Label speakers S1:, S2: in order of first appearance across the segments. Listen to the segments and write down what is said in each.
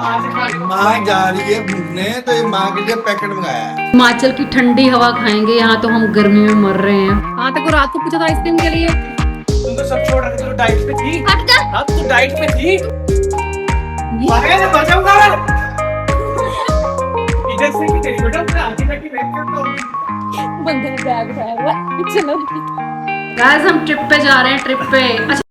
S1: माँ जा रही है घूमने तो ये माँ के लिए पैकेट मंगाया है।
S2: हिमाचल की ठंडी हवा खाएंगे, यहाँ तो हम गर्मी में मर रहे हैं। हाँ तक रात को पूछा था आइसक्रीम के लिए।
S3: तुम तो सब छोड़ रखे, तू डाइट पे थी।
S2: हट जा।
S3: हाँ तू डाइट पे थी। भागे तो बचाऊंगा मैं। इधर से कि तेरी बेटा मैं आगे जाके बैठ करता हूँ।
S2: बंदे ने बैग उठाया हुआ है। चलो गाइस हम ट्रिप पे जा रहे हैं, ट्रिप पे। अच्छा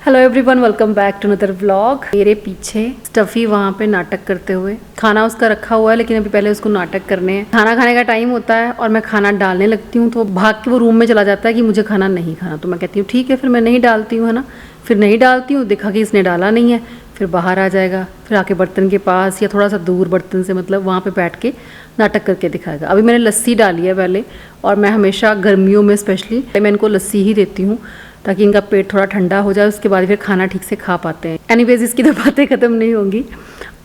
S2: hello everyone, welcome back to another vlog. मेरे पीछे स्टफी वहाँ पे नाटक करते हुए, खाना उसका रखा हुआ है लेकिन अभी पहले उसको नाटक करने हैं। खाना खाने का टाइम होता है और मैं खाना डालने लगती हूँ तो भाग के वो रूम में चला जाता है कि मुझे खाना नहीं खाना। तो मैं कहती हूँ ठीक है, फिर मैं नहीं डालती हूँ, है ना। फिर नहीं डालती हूँ, देखा कि इसने डाला नहीं है, फिर बाहर आ जाएगा, फिर आके बर्तन के पास या थोड़ा सा दूर बर्तन से, मतलब वहाँ पे बैठ के नाटक करके दिखाएगा। अभी मैंने लस्सी डाली है पहले, और मैं हमेशा गर्मियों में स्पेशली मैं इनको लस्सी ही देती हूँ ताकि इनका पेट थोड़ा ठंडा हो जाए, उसके बाद फिर खाना ठीक से खा पाते हैं। एनीवेज इसकी तो बातें ख़त्म नहीं होंगी।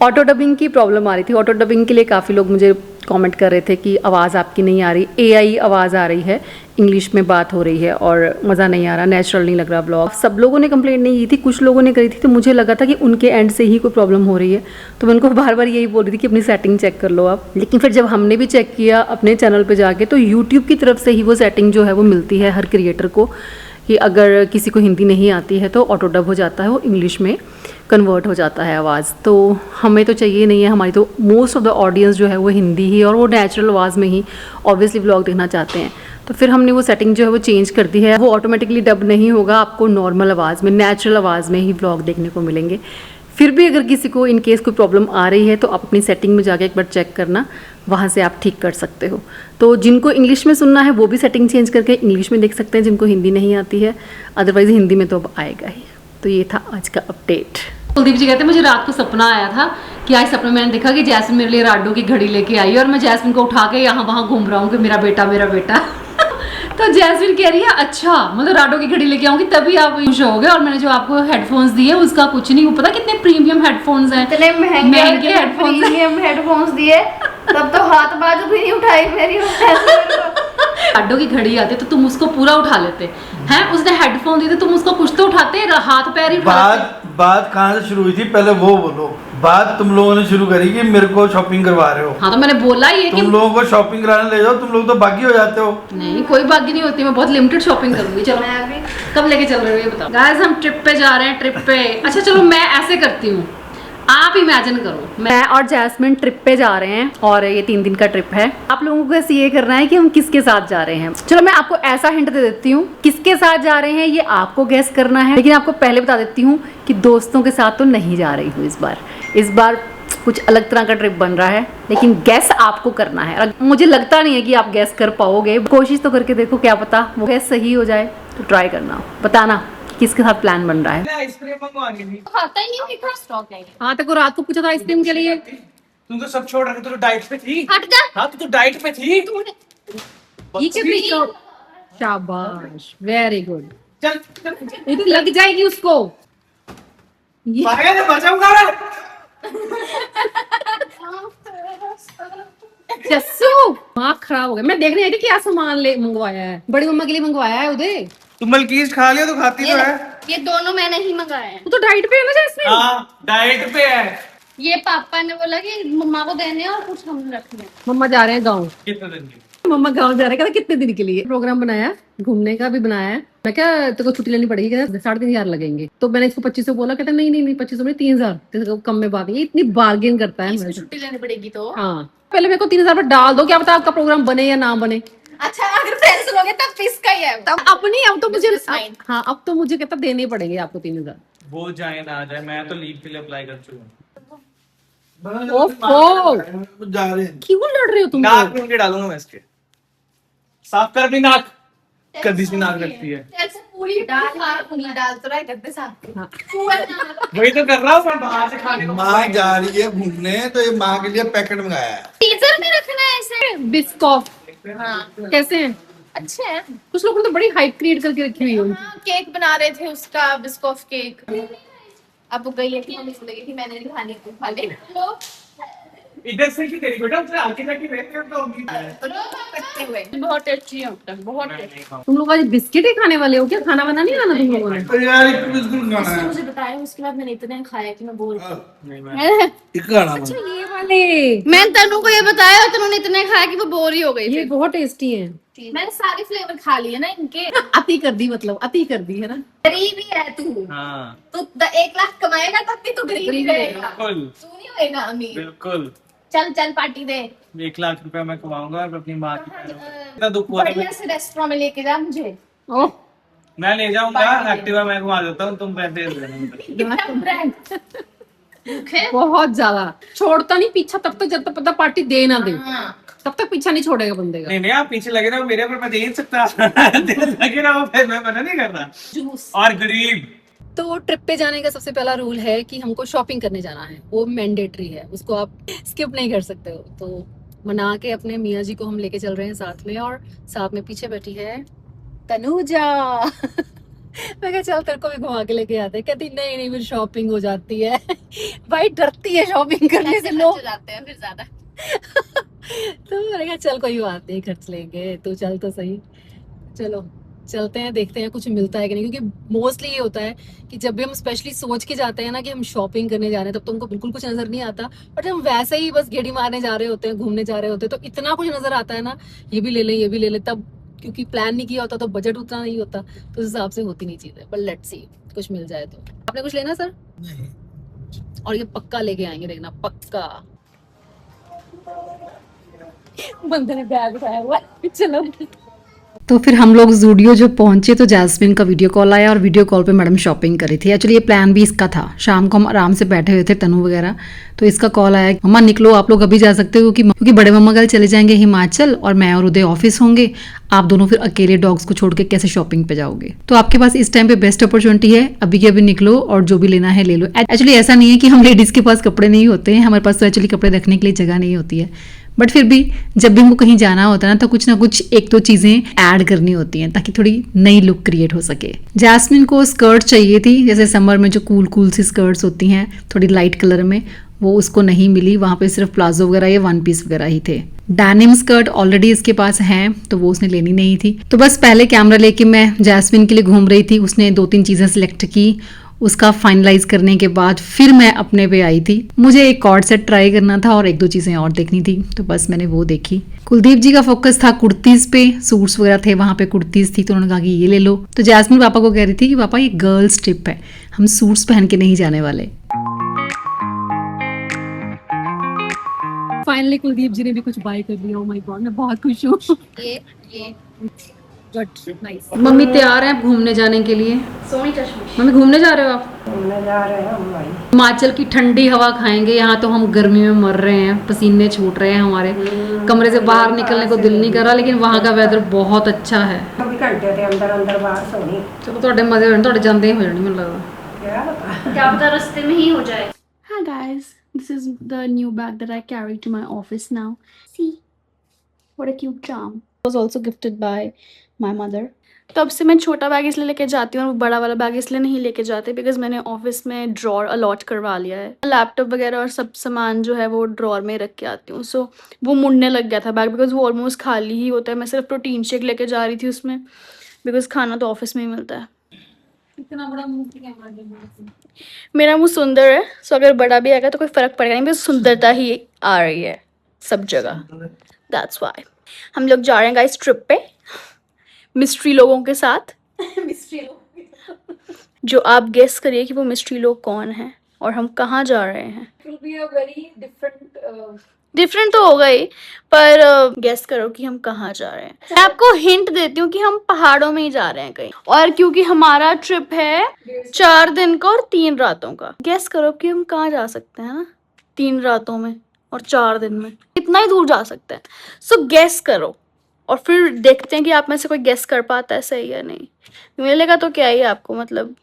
S2: ऑटो डबिंग की प्रॉब्लम आ रही थी। ऑटो डबिंग के लिए काफ़ी लोग मुझे कमेंट कर रहे थे कि आवाज़ आपकी नहीं आ रही, एआई आवाज़ आ रही है, इंग्लिश में बात हो रही है और मज़ा नहीं आ रहा, नेचुरल नहीं लग रहा ब्लॉग। सब लोगों ने कंप्लेंट नहीं की थी, कुछ लोगों ने करी थी, तो मुझे लगा था कि उनके एंड से ही कोई प्रॉब्लम हो रही है, तो मैं उनको बार बार यही बोल रही थी कि अपनी सेटिंग चेक कर लो आप। लेकिन फिर जब हमने भी चेक किया अपने चैनल पर जाके, तो यूट्यूब की तरफ से ही वो सेटिंग जो है वो मिलती है हर क्रिएटर को कि अगर किसी को हिंदी नहीं आती है तो ऑटो डब हो जाता है, वो इंग्लिश में कन्वर्ट हो जाता है आवाज़। तो हमें तो चाहिए नहीं है, हमारी तो मोस्ट ऑफ द ऑडियंस जो है वो हिंदी ही और वो नेचुरल आवाज़ में ही ऑब्वियसली व्लॉग देखना चाहते हैं। तो फिर हमने वो सेटिंग जो है वो चेंज कर दी है। वो ऑटोमेटिकली डब नहीं होगा, आपको नॉर्मल आवाज़ में, नेचुरल आवाज़ में ही व्लॉग देखने को मिलेंगे। फिर भी अगर किसी को इन केस कोई प्रॉब्लम आ रही है तो आप अपनी सेटिंग में जाके एक बार चेक करना, वहाँ से आप ठीक कर सकते हो। तो जिनको इंग्लिश में सुनना है वो भी सेटिंग चेंज करके इंग्लिश में देख सकते हैं, जिनको हिंदी नहीं आती है। अदरवाइज़ हिंदी में तो अब आएगा ही। तो ये था आज का अपडेट। कुलदीप जी कहते हैं मुझे रात को सपना आया था कि आज सपने में मैंने देखा कि जैस्मिन मेरे लिए राडो की घड़ी लेके आई और मैं जैस्मिन को उठा के यहाँ वहाँ घूम रहा हूँ कि मेरा बेटा मेरा बेटा। तो जैस्मिन कह रही है अच्छा मतलब राडो की घड़ी लेके आऊंगी तभी आप खुश होगे, और मैंने जो आपको हेडफोन्स दिए उसका कुछ नहीं, पता कितने प्रीमियम हेडफोन्स हैं,
S4: इतने महंगे
S2: हेडफोन्स,
S4: प्रीमियम हेडफोन्स दिए, तब तो हाथ बाजू भी नहीं उठाई मेरी।
S2: राडो की घड़ी आती तो तुम उसको पूरा उठा लेते हैं, उसने हेडफोन दिए तुम उसको कुछ तो उठाते, हाथ पैर ही उठाते।
S1: बात कहाँ से शुरू हुई थी पहले वो बोलो। बात तुम लोगों ने शुरू करी कि मेरे को शॉपिंग करवा रहे हो।
S2: हाँ तो मैंने बोला ये कि
S1: तुम लोगों को शॉपिंग कराने ले जाओ, तुम लोग तो बागी हो जाते हो।
S2: नहीं कोई बागी नहीं होती, मैं बहुत लिमिटेड शॉपिंग करूंगी। चलो
S4: मैं भी।
S2: कब लेके चल रहे हो ये बताओ। गाइस हम ट्रिप पे जा रहे हैं, ट्रिप पे। अच्छा चलो मैं ऐसे करती हूँ, आप इमेजिन करो मैं और जैस्मिन ट्रिप पे जा रहे हैं और ये 3 दिन का ट्रिप है। आप लोगों को बस ये करना है कि हम किसके साथ जा रहे हैं। चलो मैं आपको ऐसा हिंट दे देती हूँ, किसके साथ जा रहे हैं ये आपको गैस करना है, लेकिन आपको पहले बता देती हूँ कि दोस्तों के साथ तो नहीं जा रही हूँ इस बार कुछ अलग तरह का ट्रिप बन रहा है, लेकिन गैस आपको करना है। मुझे लगता नहीं है कि आप गैस कर पाओगे, कोशिश तो करके देखो, क्या पता वो गैस सही हो जाए। तो ट्राई करना, बताना किसके साथ प्लान बन रहा है।
S3: आइसक्रीम मंगवानी थी।
S4: खाता ही नहीं, मीठा स्टॉक है।
S2: हाँ तक रात को पूछा था आइसक्रीम के लिए।
S3: तुम तो सब छोड़ रखे, तू डाइट पे थी।
S4: हट जा।
S3: हाँ तू डाइट पे थी।
S2: शाबाश, वेरी गुड।
S3: चल चल
S2: ये तो लग जाएगी उसको।
S3: भागे तो बचाऊंगा मैं।
S2: जस्सू दिमाग खराब हो गया। मैं देखने आई थी क्या सामान ले मंगवाया है, बड़ी मम्मा के लिए मंगवाया है उदय।
S3: तुम मलकीज खा लियो तो खाती तो है।
S4: ये दोनों मैंने ही मंगाए हैं।
S2: तू तो डाइट पे है ना जैस्मिन।
S3: हाँ डाइट पे है।
S4: ये पापा ने बोला कि मम्मा को देने और कुछ हमने रखने।
S2: मम्मा जा रहे हैं गाँव।
S3: कितने दिन की?
S2: मम्मा गाँव जा रहे हैं, कहते कितने दिन के लिए प्रोग्राम बनाया, घूमने का भी बनाया है। मैं क्या तेरे को छुट्टी लेनी पड़ेगी, कहता 3,500 लगेंगे। तो मैंने इसको 2500 बोला, कहता नहीं नहीं नहीं 2500 में 3,000, तेरे को कम में बात। ये इतनी बार्गेन करता है।
S4: इसको छुट्टी लेनी पड़ेगी तो।
S2: हाँ पहले मेरे को 3,000 रुपये डाल दो, क्या पता आपका प्रोग्राम बने या ना बने।
S4: अच्छा अगर फ्रेंड्स लोगे तब इसका ही है।
S2: तब अपनी, अब तो मुझे हाँ अब तो मुझे कहता देने पड़ेंगे आपको 3,000।
S3: वो जाए ना जाए, मैं तो लीव के लिए अप्लाई कर चुका हूँ।
S2: ओफो
S1: जा रहे हैं।
S2: क्यों लड़ रहे हो तुम
S3: नाक
S2: लोग?
S3: में उनके डालूंगा मैं इसके। साफ कर अपनी नाक। कभी सी नाक रखती है।
S4: ऐसे पूरी डाल तो रहा है साथ।
S2: हाँ।
S3: वही तो कर रहा हूँ मैं, बाहर से खाने को।
S1: माँ जा रही है घूमने तो ये माँ के लिए पैकेट मंगाया है।
S4: फ्रीजर में रखना है ऐसे।
S2: बिस्कॉफ
S4: हाँ
S2: कैसे हैं?
S4: अच्छे हैं।
S2: कुछ लोगों ने तो बड़ी हाइप क्रिएट करके रखी हुई है उनकी।
S4: हाँ, केक बना रहे थे उसका, बिस्कॉफ केक। अब वो गई है कि मम्मी से लगी थी मैंने नहीं खाने को खा ले।
S3: इधर से की तेरी बेटा उधर आके जाके रहते हो तो होगी
S4: करते हुए बहुत अच्छी है बहुत टेस्टी।
S2: तुम लोग आज बिस्किट ही खाने वाले हो क्या? खाना बना नहीं आना तुम लोगों ने?
S1: तो यार एक बिल्कुल खाना
S4: उसने
S1: है
S4: मुझे बताया, उसके बाद मैंने इतने खाया कि मैं बोल
S3: नहीं मैं
S1: एक खाना
S2: अच्छा ये वाले
S4: मैंने तनु को ये बताया और तनु ने इतने खाया कि वो बोर ही हो गई
S2: ये
S4: फिर।
S2: बहुत टेस्टी है।
S4: मैंने सारे फ्लेवर खा लिए ना इनके।
S2: अति कर दी, मतलब अति कर दी है ना।
S4: गरीब ही है तू।
S3: हाँ
S4: तू 1 लाख कमाएगा तब भी तू गरीब ही रहेगा,
S3: बिल्कुल
S4: तू नहीं होएगा अमीर।
S3: बिल्कुल।
S4: चल चल पार्टी दे।
S3: 1 लाख रुपया मैं कमाऊंगा और अपनी माँ की इतना दुख हुआ था
S4: बढ़िया से रेस्टोरेंट में लेके जा मुझे।
S2: ओह
S3: मैं ले जाऊंगा एक्टिवा मैं घुमा देता हूँ तुम पैसे दे देना मुझे।
S4: भूखे?
S2: बहुत ज्यादा छोड़ता नहीं पीछा तब तक जब तक पता पार्टी दे ना दे,
S4: हाँ।
S2: तब तक पीछा नहीं छोड़ेगा बंदे का।
S3: नहीं नहीं आप पीछे लगे रहो मेरे ऊपर मैं दे नहीं सकता लगे रहो फिर मैं मना नहीं कर रहा
S4: जूस।
S3: और गरीब।
S2: तो ट्रिप पे जाने का सबसे पहला रूल है कि हमको शॉपिंग करने जाना है, वो मैंडेटरी है, उसको आप स्किप नहीं कर सकते हो। तो मना के अपने मियाँ जी को हम लेके चल रहे हैं साथ में, और साथ में पीछे बैठी है तनुजा। मैं कहा चल तेरे को भी घुमा के लेके आते हैं। कहती नहीं नहीं फिर शॉपिंग हो जाती है। भाई डरती है शॉपिंग करने से लोग।
S4: जाते हैं फिर ज्यादा।
S2: तो मैंने कहा चल कोई बात नहीं खर्च लेंगे, तू चल तो सही। चलो चलते हैं, देखते हैं कुछ मिलता है कि नहीं, क्योंकि मोस्टली ये होता है कि जब भी हम स्पेशली सोच के जाते हैं ना कि हम शॉपिंग करने जा रहे हैं तब तो हमको बिल्कुल कुछ नजर नहीं आता। और जब हम वैसे ही बस गेड़ी मारने जा रहे होते हैं, घूमने जा रहे होते हैं, तो इतना कुछ नजर आता है ना, ये भी ले ले ये भी ले ले, तब क्योंकि प्लान नहीं किया होता तो बजट उतना नहीं होता, तो उस हिसाब से होती नहीं चीजें। बट लेट्स सी कुछ मिल जाए तो। आपने कुछ लेना सर? और ये पक्का लेके आएंगे, देखना पक्का। बंदे ने बैग उठाया हुआ है, चलो। तो फिर हम लोग जूडियो जो पहुंचे तो जैस्मिन का वीडियो कॉल आया और वीडियो कॉल पे मैडम शॉपिंग करी थी। एक्चुअली ये प्लान भी इसका था, शाम को हम आराम से बैठे हुए थे तनु वगैरह, तो इसका कॉल आया मम्मा निकलो आप लोग अभी जा सकते हो, क्योंकि बड़े मम्मा कल चले जाएंगे हिमाचल और मैं और उदय ऑफिस होंगे, आप दोनों फिर अकेले डॉग्स को छोड़ के कैसे शॉपिंग पे जाओगे। तो आपके पास इस टाइम पे बेस्ट अपॉर्चुनिटी है, अभी के अभी निकलो और जो भी लेना है ले लो। एक्चुअली ऐसा नहीं है कि हम लेडीज के पास कपड़े नहीं होते हैं, हमारे पास तो एक्चुअली कपड़े रखने के लिए जगह नहीं होती है, बट फिर भी जब भी हमको कहीं जाना होता है ना तो कुछ ना कुछ एक दो चीजें ऐड करनी होती हैं ताकि थोड़ी नई लुक क्रिएट हो सके। जैस्मिन को स्कर्ट चाहिए थी, जैसे समर में जो कूल कूल सी स्कर्ट्स होती हैं थोड़ी लाइट कलर में, वो उसको नहीं मिली, वहां पे सिर्फ प्लाजो वगैरह या वन पीस वगैरह ही थे। डेनिम स्कर्ट ऑलरेडी इसके पास हैं तो वो उसने लेनी नहीं थी। तो बस पहले कैमरा लेके मैं जैस्मिन के लिए घूम रही थी, उसने 2-3 चीजें सिलेक्ट की, उसका फाइनलाइज करने के बाद फिर मैं अपने पे आई थी। मुझे एक कॉर्ड सेट ट्राई करना था और 1-2 चीजें और देखनी थी, तो बस मैंने वो देखी। कुलदीप जी का फोकस था कुर्तीज पे, सूट्स वगैरह थे वहां पे, कुर्तीज थी तो उन्होंने कहा कि ये ले लो। तो जैस्मिन पापा को कह रही थी कि पापा ये गर्ल्स ट्रिप है, हम सूट्स पहन के नहीं जाने वाले। फाइनली कुलदीप जी ने भी कुछ बाय कर लिया। ओह माय गॉड मैं बहुत खुश हूँ।
S4: ये
S2: नाइस। मम्मी तैयार हैं घूमने जाने के लिए।
S4: सोनी चश्मे।
S2: मम्मी घूमने जा रहे हो आप?
S5: घूमने जा रहे हैं हम भाई।
S2: हिमाचल की ठंडी हवा खाएंगे, यहाँ तो हम गर्मी में मर रहे हैं, पसीने छूट रहे हैं हमारे, कमरे से बाहर निकलने को दिल नहीं कर रहा, लेकिन वहाँ का वेदर बहुत अच्छा है।
S5: अभी घंटे थे अंदर अंदर बाहर सोनी।
S2: चलो थोड़े मजे हो जाने, थोड़े जाते ही हो जाने मुझे लगता।
S5: क्या बता
S4: क्या पता रास्ते में ही हो जाए। Hi guys, this is the new bag that I carry to my office now. See, what a cute charm. It was also gifted by my mother. तब से मैं छोटा बैग इसलिए लेके जाती हूँ और बड़ा वाला बैग इसलिए नहीं लेके जाते बिकॉज मैंने ऑफिस में ड्रॉर अलॉट करवा लिया है। लैपटॉप वगैरह और सब सामान जो है वो ड्रॉर में रख के आती हूँ, सो वो मुड़ने लग गया था बैग बिकॉज वो ऑलमोस्ट खाली ही होता है। मैं सिर्फ प्रोटीन शेक लेके जा रही थी उसमें बिकॉज खाना तो ऑफिस में ही मिलता है।
S2: इतना बड़ा मुंह कैमरा,
S4: मेरा मुंह सुंदर है, सो अगर बड़ा भी आएगा तो कोई फर्क पड़ेगा नहीं, बिकॉज सुंदरता ही आ रही है सब जगह। दैट्स वाई हम लोग जा रहे हैं गाइस ट्रिप पे मिस्ट्री लोगों के साथ। मिस्ट्री लोग जो आप गेस करिए कि वो मिस्ट्री लोग कौन हैं और हम कहाँ जा रहे हैं। डिफरेंट तो होगा ही, पर गेस करो कि हम कहाँ जा रहे हैं। मैं आपको हिंट देती हूँ कि हम पहाड़ों में ही जा रहे हैं कहीं, और क्योंकि हमारा ट्रिप है 4 दिन का और 3 रातों का। गेस करो कि हम कहाँ जा सकते हैं ना 3 रातों में और 4 दिन में, इतना ही दूर जा सकते हैं। सो गेस करो और फिर देखते हैं कि आप में से कोई गेस कर पाता है सही या नहीं। मिलेगा तो क्या ही आपको, मतलब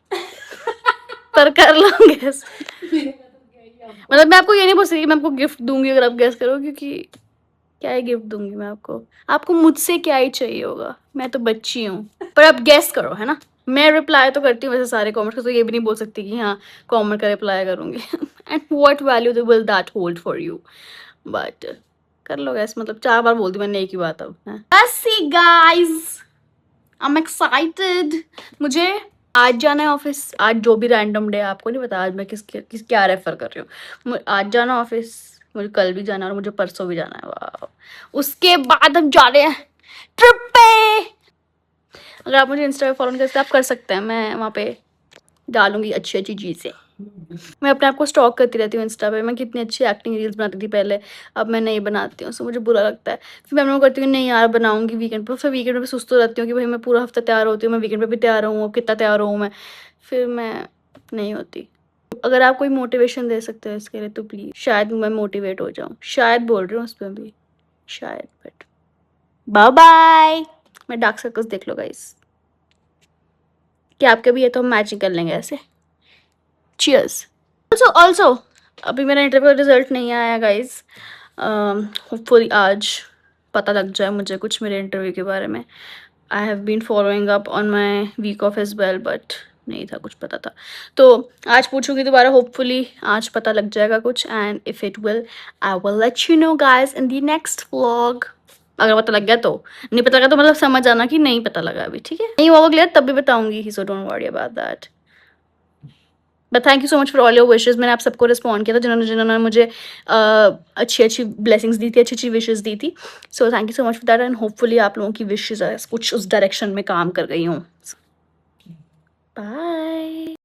S4: पर कर लो गेस। मतलब मैं आपको ये नहीं बोल सकती कि मैं आपको गिफ्ट दूंगी अगर आप गेस करो, क्योंकि क्या ही गिफ्ट दूंगी मैं आपको मुझसे क्या ही चाहिए होगा, मैं तो बच्ची हूँ। पर आप गेस करो है ना। मैं रिप्लाई तो करती हूँ वैसे सारे कमेंट्स को, तो ये भी नहीं बोल सकती कि हाँ कमेंट का रिप्लाई करूंगी। And what value will that hold for you. But कर लो गैस, मतलब 4 बार बोल दी मैंने एक ही बात अब। बस गाइस, आई एम एक्साइटेड। मुझे आज जाना है ऑफिस, आज जो भी रैंडम डे है, आपको नहीं पता आज मैं किस क्या रेफर कर रही हूँ। आज जाना ऑफिस, मुझे कल भी जाना है और मुझे परसों भी जाना है। वाह, उसके बाद हम जा रहे हैं ट्रिप पे। अगर आप मुझे इंस्टा पे फॉलो नहीं करते आप कर सकते हैं, मैं वहाँ पे डालूंगी अच्छी अच्छी चीज़ें। मैं अपने आप को स्टॉक करती रहती हूँ इंस्टा पे, मैं कितनी अच्छी एक्टिंग रील्स बनाती थी पहले, अब मैं नहीं बनाती हूँ, सो मुझे बुरा लगता है। फिर मैं अपने को करती हूँ नहीं यार बनाऊंगी वीकेंड पर, फिर वीकेंड पे सुस्त हो रहती हूँ कि भाई मैं पूरा हफ्ता तैयार होती हूँ, मैं वीकेंड पे भी तैयार हूँ, कितना तैयार हूँ मैं, फिर मैं नहीं होती। अगर आप कोई मोटिवेशन दे सकते हो इसके लिए तो प्लीज़, शायद मैं मोटिवेट हो जाऊँ, शायद बोल रही हूँ उस पर भी, शायद। बट बाय बाय, मैं डार्क सर्कल्स देख लो गाइस, क्या आपके भी है तो हम मैचिंग कर लेंगे ऐसे। चीयर्स। ऑल्सो अभी मेरा इंटरव्यू रिजल्ट नहीं आया गाइज, होपफुली आज पता लग जाए मुझे कुछ मेरे इंटरव्यू के बारे में। I have been following up on my week off as well, but नहीं था कुछ पता था, तो आज पूछूंगी दोबारा, होपफुली आज पता लग जाएगा कुछ, and if it will I will let you know guys in the next vlog. अगर पता लग गया तो, नहीं पता लगा तो मतलब समझ आना कि नहीं पता लगा अभी, ठीक है। नहीं हुआ क्लियर तब भी बताऊंगी, so don't worry about that. But thank you so much for all your wishes. मैंने आप सबको रिस्पॉन्ड किया था जिन्होंने मुझे अच्छी अच्छी ब्लेसिंग्स दी थी, अच्छी अच्छी विशेज़ दी थी, so thank you so much for that, and hopefully आप लोगों की विशेज़ कुछ उस डायरेक्शन में काम कर गई हूँ। बाय।